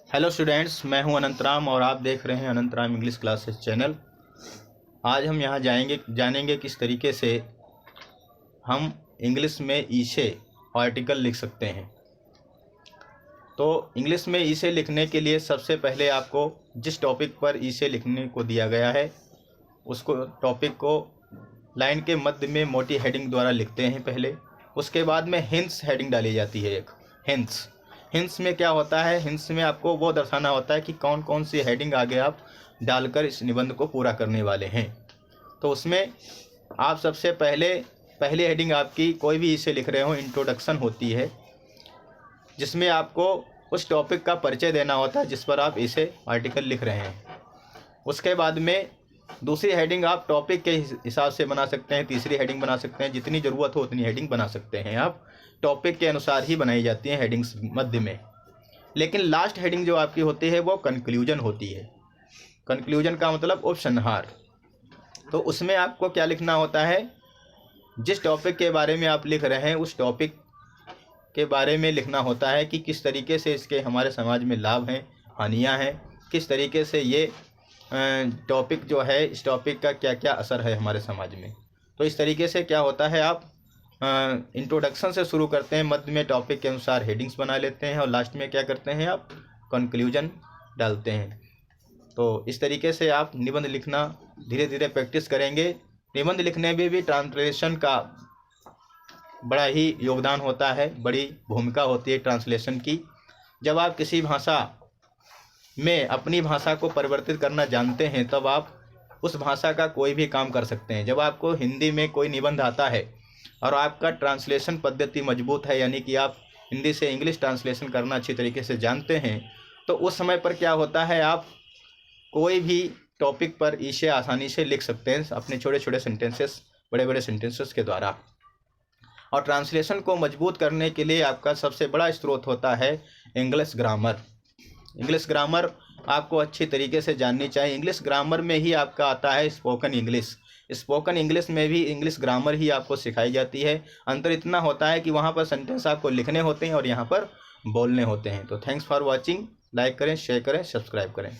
Hello students, मैं हूं अनंतराम और आप देख रहे हैं अनंतराम इंग्लिश क्लासेस चैनल। आज हम यहां जानेंगे किस तरीके से हम इंग्लिश में ईसे आर्टिकल लिख सकते हैं। तो इंग्लिश में ईसे लिखने के लिए सबसे पहले आपको जिस टॉपिक पर ईसे लिखने को दिया गया है उसको टॉपिक को लाइन के मध्य में मोटी हेडिंग द्वारा लिखते हैं पहले। उसके बाद में हिंट्स हेडिंग डाली जाती है। एक हिंट्स में क्या होता है, हिंट्स में आपको वो दर्शाना होता है कि कौन कौन सी हेडिंग आगे आप डालकर इस निबंध को पूरा करने वाले हैं। तो उसमें आप सबसे पहली हेडिंग आपकी कोई भी इसे लिख रहे हो इंट्रोडक्शन होती है, जिसमें आपको उस टॉपिक का परिचय देना होता है जिस पर आप इसे आर्टिकल लिख रहे हैं। उसके बाद में दूसरी हेडिंग आप टॉपिक के हिसाब से बना सकते हैं, तीसरी हेडिंग बना सकते हैं, जितनी ज़रूरत हो उतनी हेडिंग बना सकते हैं आप। टॉपिक के अनुसार ही बनाई जाती हैं हेडिंग्स मध्य में। लेकिन लास्ट हेडिंग जो आपकी होती है वो कंक्लूजन होती है। कंक्लूजन का मतलब उपसंहार। तो उसमें आपको क्या लिखना होता है, जिस टॉपिक के बारे में आप लिख रहे हैं उस टॉपिक के बारे में लिखना होता है कि किस तरीके से इसके हमारे समाज में लाभ हैं, हानियाँ हैं, किस तरीके से ये टॉपिक जो है, इस टॉपिक का क्या क्या असर है हमारे समाज में। तो इस तरीके से क्या होता है, आप इंट्रोडक्शन से शुरू करते हैं, मध्य में टॉपिक के अनुसार हेडिंग्स बना लेते हैं और लास्ट में क्या करते हैं, आप कंक्लूजन डालते हैं। तो इस तरीके से आप निबंध लिखना धीरे धीरे प्रैक्टिस करेंगे। निबंध लिखने में भी ट्रांसलेशन का बड़ा ही योगदान होता है, बड़ी भूमिका होती है ट्रांसलेशन की। जब आप किसी भाषा में अपनी भाषा को परिवर्तित करना जानते हैं तब आप उस भाषा का कोई भी काम कर सकते हैं। जब आपको हिंदी में कोई निबंध आता है और आपका ट्रांसलेशन पद्धति मजबूत है, यानी कि आप हिंदी से इंग्लिश ट्रांसलेशन करना अच्छी तरीके से जानते हैं, तो उस समय पर क्या होता है, आप कोई भी टॉपिक पर इसे आसानी से लिख सकते हैं अपने छोटे छोटे सेंटेंसेस, बड़े बड़े सेंटेंसेस के द्वारा। और ट्रांसलेशन को मजबूत करने के लिए आपका सबसे बड़ा स्रोत होता है इंग्लिश ग्रामर। इंग्लिश ग्रामर आपको अच्छी तरीके से जाननी चाहिए। इंग्लिश ग्रामर में ही आपका आता है स्पोकन इंग्लिश। स्पोकन इंग्लिश में भी इंग्लिश ग्रामर ही आपको सिखाई जाती है। अंतर इतना होता है कि वहाँ पर सेंटेंस आपको लिखने होते हैं और यहाँ पर बोलने होते हैं। तो थैंक्स फॉर वॉचिंग। लाइक करें, शेयर करें, सब्सक्राइब करें।